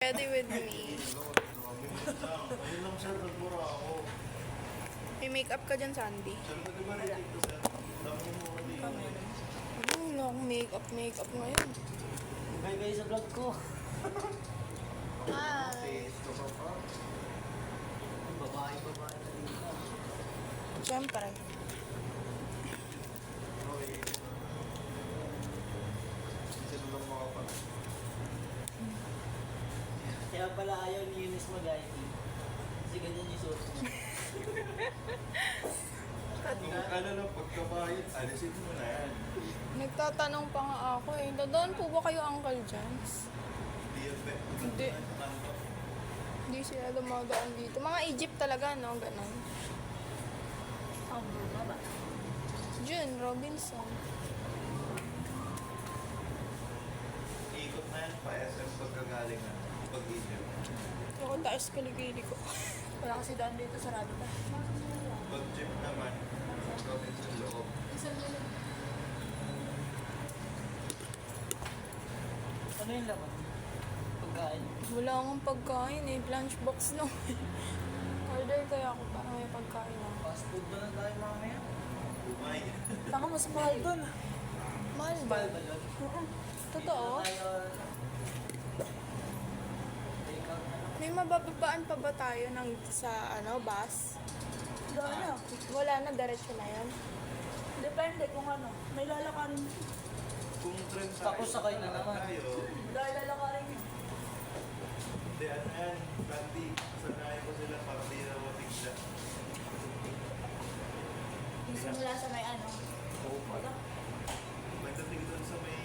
Ready with me. May makeup ka dyan, Sandy. Wala akong makeup ngayon. Bye guys sa vlog ko. Hi! Babae na dito. Siyempre. Kaya pala ayaw ni Eunice mag-IT. Kasi ganyan yung suot niya. Ano lang, pagkabayad, alisin mo na yan. Nagtatanong pa nga ako eh. Doon po ba kayo, Uncle Jans? Hindi. Hindi sila dumadaan dito. Mga Egypt talaga, no? Ganon. Ang bunga ba? June Robinson. Ikot na yan pa SM pagkagaling na. Pag-Egypt. Ako taas kaligili ko. Wala kasi daan dito, sarado pa. Pag-Jeep naman, gawin sa loob. Ano yung laman? Pagkain. Wala akong pagkain eh. Lunchbox lang. Order kaya ako para may pagkain ako. Fast food na lang tayo mamaya. Umay. Taka mas mahal doon. Mahal ba? Mahal ba doon? Totoo? Tayo, take out na lang. May mabababaan pa ba tayo sa bus? Wala. Wala na, diretso na yan. Depende kung ano. May lalakarin. Kung tren Tapos sakay na naman. tayo, Dahil lalakarin yun. hindi ano yan, Candy, sanayin ko sila para di na matigla. Simula sa may ano. Oo pa. Pagdating doon sa may